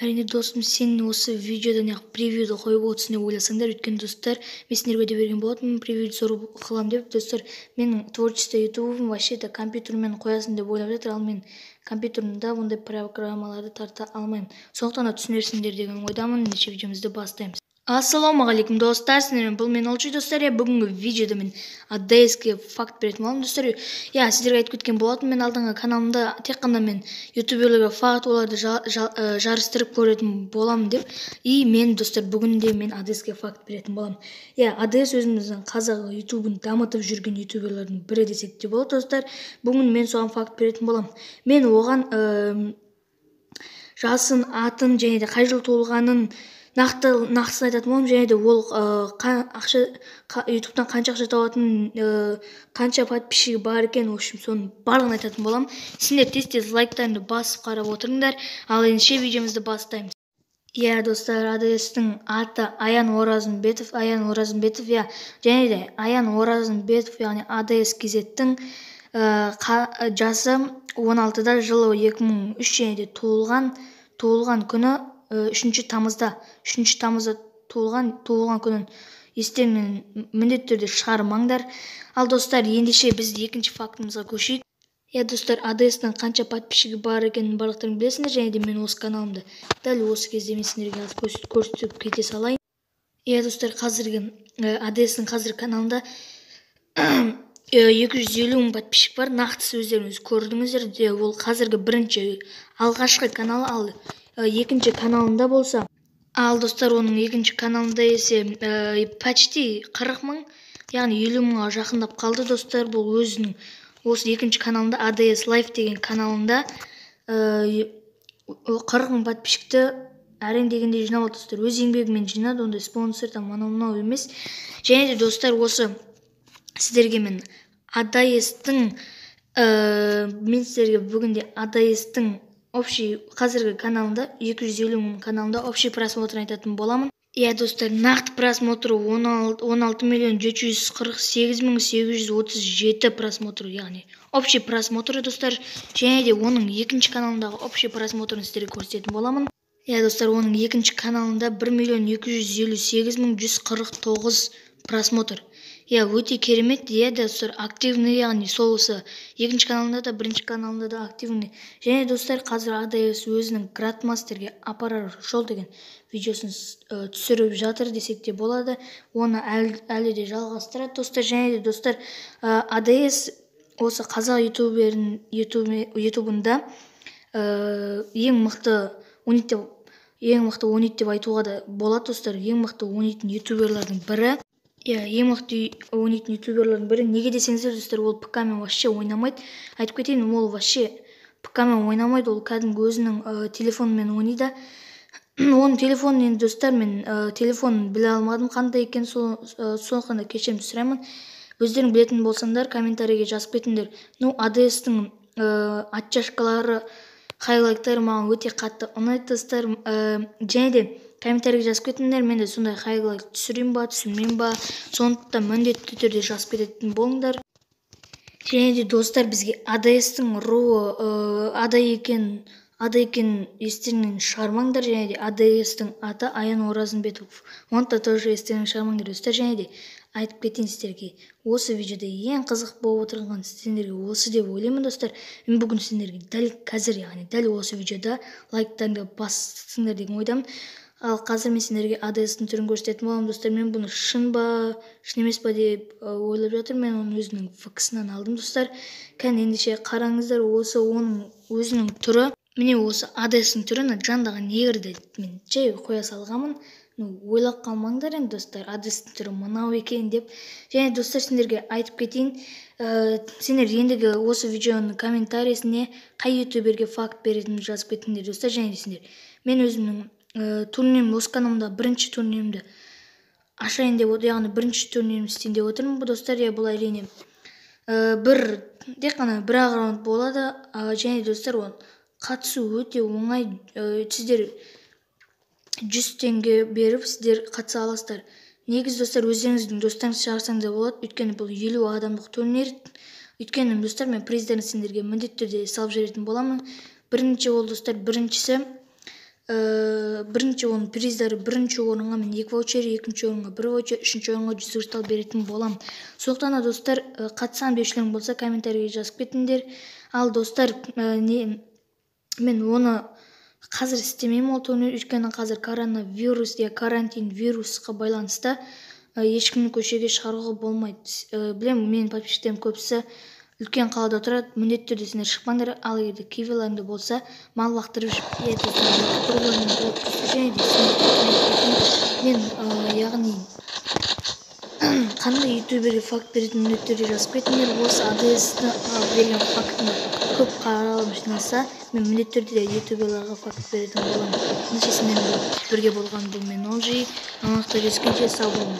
Әрине досым, сен осы видеодан превьюді қойып отырсың деп ойласаңдар, өйткені достар, мен сендерге де берген болатынмын превьюді зор қылам деп. Достар, менің творчество ютубым вообще-то компьютермен қоясын деп ойлап жатыр, ал мен компьютерімде бұндай программаларды тарта алмаймын. Сондықтан да түсінерсіңдер деген ойдамын. Ендеше видеомызды бастаймыз. Ассалаумағалейкум достар, сіздермен бұл мен Олжи достар. Бүгінгі видеода мен ADS-ке факт беретін боламын достар. Сіздерге айтып кеткен болатын, мен алдыңғы каналымда тек қана мен ютуберлерге факт оларды жарыстырып көретін боламын деп. И мен достар, бүгінде мен ADS-ке факт беретін боламын. ADS өзіміздің қазақ ютубын дамытып жүрген ютуберлердің бірі десек те болады достар. Бүгін мен соған факт беретін боламын. Мен оған жасын, атын және де қай жыл туылғанын нақтысын айтатын боламын, және де ол ютубтан қанша ақша табатынын, қанша подписчигі бар екен, в общем, соның барлығын айтатын боламын. Сендер тез лайктарыңды басып қарап отырыңдар. Ал ендеше видеомызды бастаймыз. Достар, ADS-тің аты Аян Оразымбетов, және де Аян Оразымбетов, яғни ADS KZ-тің жасы 16-да, жылы 2003, және де туылған күні 3 тамызда туылған күнін естеріңнен міндетті түрде шығармаңдар. Ал достар, ендеше біз екінші фактымызға көшейік. Достар, ADS-тің қанша подписчигі бар екенін барлықтарың білесіңдер, және де мен осы каналымды дәл осы кезде мен сендерге көрсетіп кете салайын. Достар, қазіргі ADS-тің қазіргі каналында 250 мың подписчик бар. Нақтысы өздеріңіз көрдіңіздер. Ол қазіргі алғашқы каналы, ал екінші каналында болса, ал достар, оның екінші каналында есе почти 40 мың, яғни 50 мыңға жақындап қалды достар. Бұл өзінің осы екінші каналында, ADS Live деген каналында 40 мың подписчикті әрең дегенде жинап алды достар. Өз еңбегімен жинады, ондай спонсор мынау емес. Және де достар, осы сіздерге мен ADS-тің бүгінде ADS-тің общий қазіргі каналында 250 мың каналында общий просмотрын айтатын боламын. Достар, нақты просмотры 16 748 просмотр, яғни общий просмотры достар. Және де оның екінші каналындағы общий просмотрын сіздерге көрсететін боламын. Достар, оның екінші каналында 1 258 149 просмотр. Өте керемет, достар, активный, яғни сол осы екінші каналында да, бірінші каналында да активный. Және достар, қазір ADS өзінің Грандмастерге апарар жол деген видеосын түсіріп жатыр десек те болады. Оны әлі де жалғастырады достар. Және де достар, ADS осы қазақ ютубында ең мықты 12 деп айтуға да болады достар. Ең мықты 12 ютуберлердің бірі. Ең мықты 12 ютуберлердің бірі. Неге десеңіздер достар, ол ПК-мен вообще ойнамайды. Айтып кетейін, ол вообще ПК-мен ойнамайды, ол кәдімгі өзінің телефонымен ойнайды. Оның телефонын енді достар, мен телефонын біле алмадым, қандай екен, сондықтан да кешірім сұраймын. Өздерің білетін болсаңдар, комментарийге жазып кетіңдер. ADS-тің атчашкалары, хайлайктары маған өте қатты ұнайды достар. Және де комментарийге жазып кетіңдер, мен де сондай хайлайк түсірейін ба, түсірмеймін ба, сондықтан міндетті түрде жазып кететін болыңдар. Және де достар, бізге ADS-тің ада екен естеріңнен шығармаңдар. Және де ADS-тің аты Аян Оразымбетов, оны да тоже естеріңнен шығармаңдар достар. Және де айтып кетейін сіздерге, осы видеода ең қызық болып отырған сендерге осы деп ойлаймын достар. Мен бүгін сендерге дәл қазір, яғни дәл осы видеода лайктарыңды бассыңдар деген ойдамын. Ал қазір мен сендерге ADS-тің түрін көрсететін боламын достар. Мен бұны шын емес па деп ойлап жатырмын. Мен оның өзінің ВК-сынан алдым достар. Ендеше қараңыздар, осы оның өзінің түрі. Міне осы ADS-тің түрін жандаған негрді мен жай қоя салғамын. Ойлап қалмаңдар енді достар, ADS-тің түрі мынау екен деп. Және достар, сендерге айтып кетейін, сендер ендігі осы видеоның комментарийсіне қай ютуберге факт беретінімді жазып кетіңдер достар. Және де сендер, мен өзімнің турнирім, осы каналымда бірінші турниримді ашайын деп отыр, яғни бірінші турнирім істейін деп отырмын бұл достар. Бұл әрине тек қана бір-ақ раунд болады. Және достар, қатысу өте оңай. Сіздер 100 теңге беріп сіздер қатыса аласыздар. Негіз достар, өздеріңіздің достарыңызды шақырсаңыз да болады, өйткені бұл 50 адамдық турнир. Өйткені достар, мен приздарны сендерге міндетті түрде салып жіберетін боламын. Бірінші ол достар, біріншісі биринчи onun приздары, биринчи орунга мен 2 ваучер, экинчи орунга 1 ваучер, үчүнчү орунга 100 кристалл беретін болам. Сондықтан да достар, катышсам деушілерің болса комментарийге жазып кетиңдер. Ал достар, мен оны қазір істемеймін ол турнир, өйткені қазір коронавирус карантин вирусқа байланысты ешкімді көшеге шығаруға болмайды. Білем, менің подписчиктерім көбісі үлкен қалада тұрады, міндетті түрде сендер шықпаңдар. Ал егерде кивиларыңда болса, мал лақтырып мен яғни қандай ютуберге факт беретін міндетті түрде жазып кетіңдер. Осы АДС-ті берген фактыны көп қаралым жиналса, мен міндетті түрде ютуберларға факт беретін боламын. Нәтижесінде бірге болған бұл мен Олжи. Амандықта жүзгенше сау болыңдар.